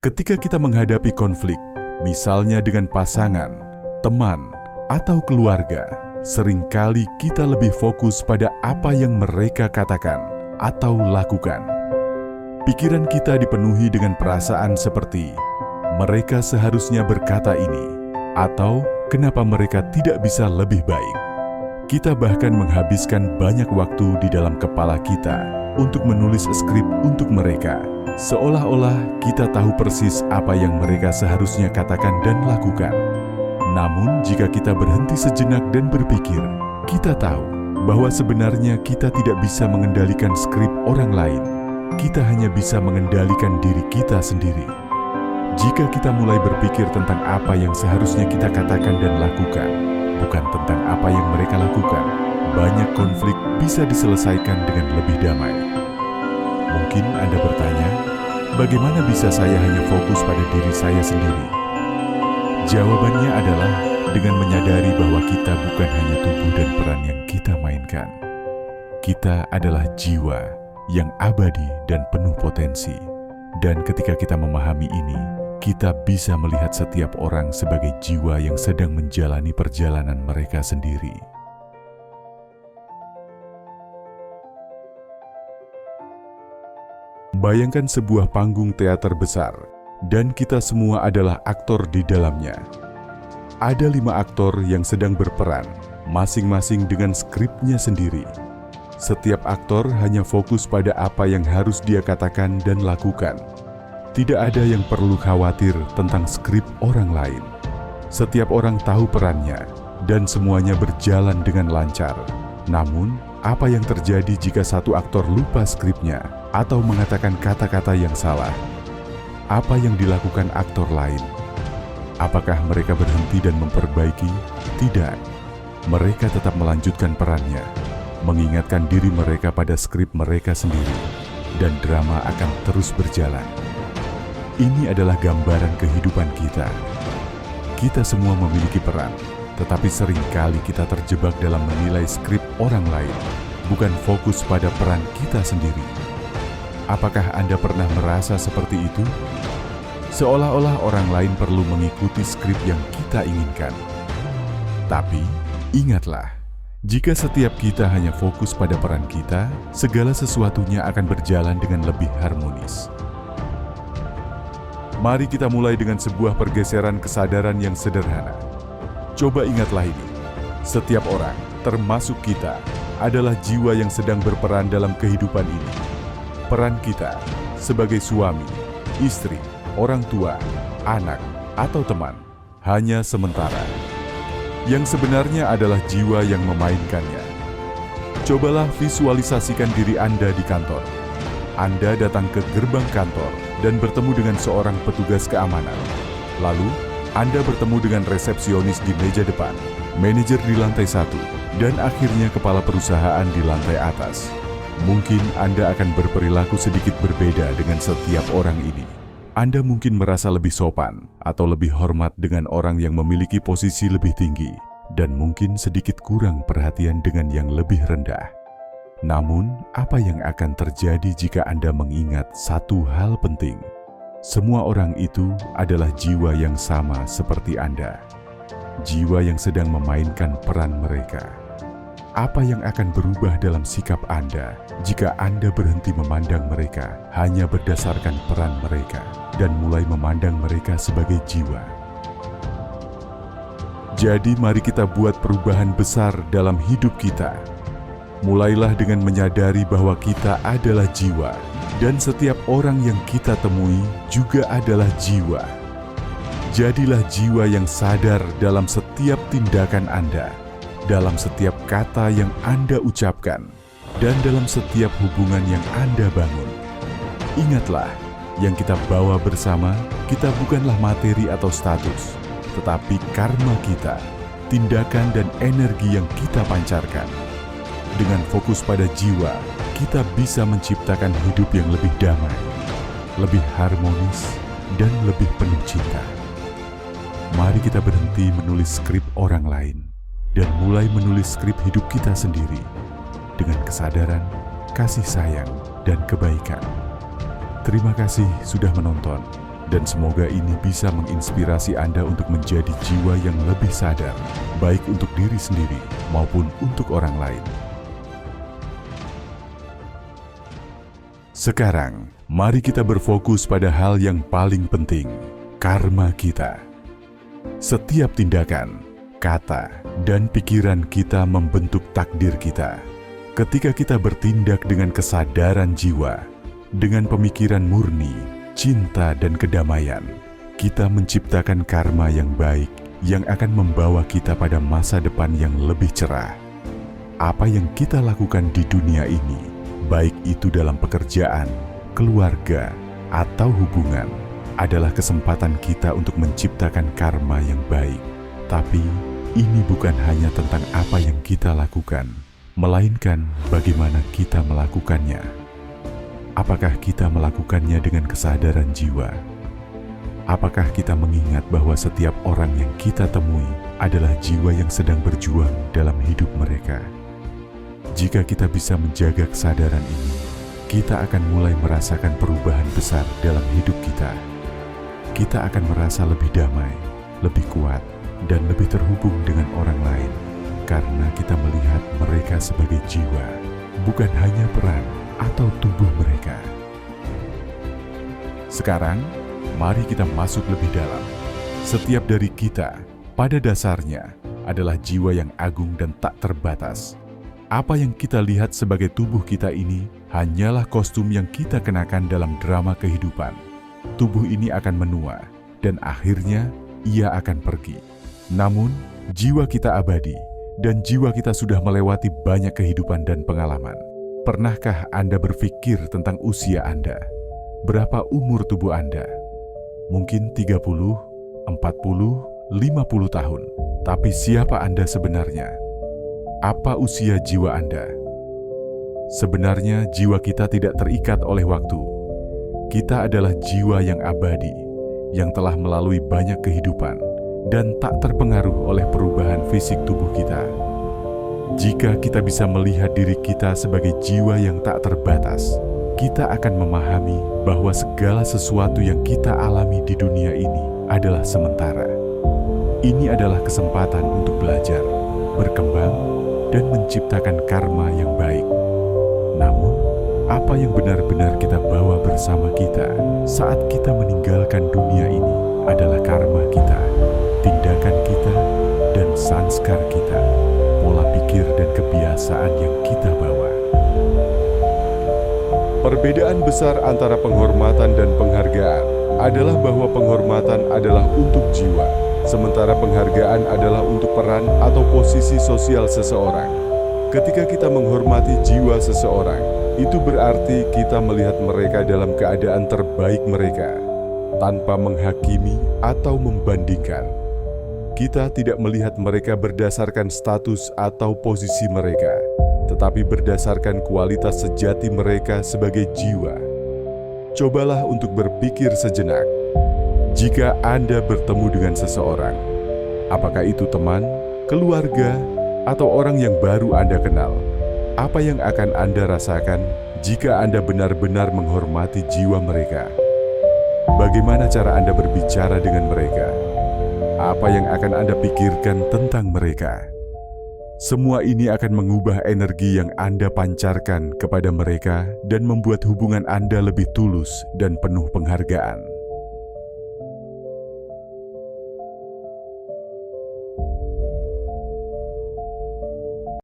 Ketika kita menghadapi konflik, misalnya dengan pasangan, teman, atau keluarga, seringkali kita lebih fokus pada apa yang mereka katakan atau lakukan. Pikiran kita dipenuhi dengan perasaan seperti, mereka seharusnya berkata ini, atau kenapa mereka tidak bisa lebih baik. Kita bahkan menghabiskan banyak waktu di dalam kepala kita untuk menulis skrip untuk mereka, seolah-olah kita tahu persis apa yang mereka seharusnya katakan dan lakukan. Namun, jika kita berhenti sejenak dan berpikir, kita tahu bahwa sebenarnya kita tidak bisa mengendalikan skrip orang lain. Kita hanya bisa mengendalikan diri kita sendiri. Jika kita mulai berpikir tentang apa yang seharusnya kita katakan dan lakukan, bukan tentang apa yang mereka lakukan, banyak konflik bisa diselesaikan dengan lebih damai. Mungkin Anda bertanya, bagaimana bisa saya hanya fokus pada diri saya sendiri? Jawabannya adalah dengan menyadari bahwa kita bukan hanya tubuh dan peran yang kita mainkan. Kita adalah jiwa yang abadi dan penuh potensi. Dan ketika kita memahami ini, kita bisa melihat setiap orang sebagai jiwa yang sedang menjalani perjalanan mereka sendiri. Bayangkan sebuah panggung teater besar, dan kita semua adalah aktor di dalamnya. Ada 5 aktor yang sedang berperan, masing-masing dengan skripnya sendiri. Setiap aktor hanya fokus pada apa yang harus dia katakan dan lakukan. Tidak ada yang perlu khawatir tentang skrip orang lain. Setiap orang tahu perannya, dan semuanya berjalan dengan lancar. Namun, apa yang terjadi jika satu aktor lupa skripnya atau mengatakan kata-kata yang salah? Apa yang dilakukan aktor lain? Apakah mereka berhenti dan memperbaiki? Tidak. Mereka tetap melanjutkan perannya, mengingatkan diri mereka pada skrip mereka sendiri, dan drama akan terus berjalan. Ini adalah gambaran kehidupan kita. Kita semua memiliki peran, tetapi seringkali kita terjebak dalam menilai skrip orang lain, bukan fokus pada peran kita sendiri. Apakah Anda pernah merasa seperti itu? Seolah-olah orang lain perlu mengikuti skrip yang kita inginkan. Tapi, ingatlah, jika setiap kita hanya fokus pada peran kita, segala sesuatunya akan berjalan dengan lebih harmonis. Mari kita mulai dengan sebuah pergeseran kesadaran yang sederhana. Coba ingatlah ini, setiap orang, termasuk kita, adalah jiwa yang sedang berperan dalam kehidupan ini. Peran kita sebagai suami, istri, orang tua, anak, atau teman hanya sementara. Yang sebenarnya adalah jiwa yang memainkannya. Cobalah visualisasikan diri Anda di kantor. Anda datang ke gerbang kantor dan bertemu dengan seorang petugas keamanan. Lalu, Anda bertemu dengan resepsionis di meja depan, manajer di lantai 1, dan akhirnya kepala perusahaan di lantai atas. Mungkin Anda akan berperilaku sedikit berbeda dengan setiap orang ini. Anda mungkin merasa lebih sopan atau lebih hormat dengan orang yang memiliki posisi lebih tinggi, dan mungkin sedikit kurang perhatian dengan yang lebih rendah. Namun, apa yang akan terjadi jika Anda mengingat satu hal penting? Semua orang itu adalah jiwa yang sama seperti Anda. Jiwa yang sedang memainkan peran mereka. Apa yang akan berubah dalam sikap Anda jika Anda berhenti memandang mereka hanya berdasarkan peran mereka dan mulai memandang mereka sebagai jiwa? Jadi mari kita buat perubahan besar dalam hidup kita. Mulailah dengan menyadari bahwa kita adalah jiwa, dan setiap orang yang kita temui juga adalah jiwa. Jadilah jiwa yang sadar dalam setiap tindakan Anda, dalam setiap kata yang Anda ucapkan, dan dalam setiap hubungan yang Anda bangun. Ingatlah, yang kita bawa bersama, kita bukanlah materi atau status, tetapi karma kita, tindakan dan energi yang kita pancarkan. Dengan fokus pada jiwa, kita bisa menciptakan hidup yang lebih damai, lebih harmonis, dan lebih penuh cinta. Mari kita berhenti menulis skrip orang lain dan mulai menulis skrip hidup kita sendiri dengan kesadaran, kasih sayang, dan kebaikan. Terima kasih sudah menonton. Dan semoga ini bisa menginspirasi Anda untuk menjadi jiwa yang lebih sadar, baik untuk diri sendiri maupun untuk orang lain. Sekarang, mari kita berfokus pada hal yang paling penting, karma kita. Setiap tindakan, kata, dan pikiran kita membentuk takdir kita. Ketika kita bertindak dengan kesadaran jiwa, dengan pemikiran murni, cinta dan kedamaian, kita menciptakan karma yang baik yang akan membawa kita pada masa depan yang lebih cerah. Apa yang kita lakukan di dunia ini, baik itu dalam pekerjaan, keluarga, atau hubungan, adalah kesempatan kita untuk menciptakan karma yang baik. Tapi, ini bukan hanya tentang apa yang kita lakukan, melainkan bagaimana kita melakukannya. Apakah kita melakukannya dengan kesadaran jiwa? Apakah kita mengingat bahwa setiap orang yang kita temui adalah jiwa yang sedang berjuang dalam hidup mereka? Jika kita bisa menjaga kesadaran ini, kita akan mulai merasakan perubahan besar dalam hidup kita. Kita akan merasa lebih damai, lebih kuat, dan lebih terhubung dengan orang lain, karena kita melihat mereka sebagai jiwa, bukan hanya peran atau tubuh mereka. Sekarang, mari kita masuk lebih dalam. Setiap dari kita, pada dasarnya, adalah jiwa yang agung dan tak terbatas. Apa yang kita lihat sebagai tubuh kita ini hanyalah kostum yang kita kenakan dalam drama kehidupan. Tubuh ini akan menua, dan akhirnya ia akan pergi. Namun, jiwa kita abadi, dan jiwa kita sudah melewati banyak kehidupan dan pengalaman. Pernahkah Anda berpikir tentang usia Anda? Berapa umur tubuh Anda? Mungkin 30, 40, 50 tahun. Tapi siapa Anda sebenarnya? Apa usia jiwa Anda? Sebenarnya jiwa kita tidak terikat oleh waktu. Kita adalah jiwa yang abadi, yang telah melalui banyak kehidupan dan tak terpengaruh oleh perubahan fisik tubuh kita. Jika kita bisa melihat diri kita sebagai jiwa yang tak terbatas, kita akan memahami bahwa segala sesuatu yang kita alami di dunia ini adalah sementara. Ini adalah kesempatan untuk belajar, berkembang, dan menciptakan karma yang baik. Namun, apa yang benar-benar kita bawa bersama kita saat kita meninggalkan dunia ini adalah karma kita, tindakan kita, dan sanskar kita, pola pikir dan kebiasaan yang kita bawa. Perbedaan besar antara penghormatan dan penghargaan adalah bahwa penghormatan adalah untuk jiwa, sementara penghargaan adalah untuk peran atau posisi sosial seseorang. Ketika kita menghormati jiwa seseorang, itu berarti kita melihat mereka dalam keadaan terbaik mereka, tanpa menghakimi atau membandingkan. Kita tidak melihat mereka berdasarkan status atau posisi mereka, tetapi berdasarkan kualitas sejati mereka sebagai jiwa. Cobalah untuk berpikir sejenak. Jika Anda bertemu dengan seseorang, apakah itu teman, keluarga, atau orang yang baru Anda kenal, apa yang akan Anda rasakan jika Anda benar-benar menghormati jiwa mereka? Bagaimana cara Anda berbicara dengan mereka? Apa yang akan Anda pikirkan tentang mereka? Semua ini akan mengubah energi yang Anda pancarkan kepada mereka dan membuat hubungan Anda lebih tulus dan penuh penghargaan.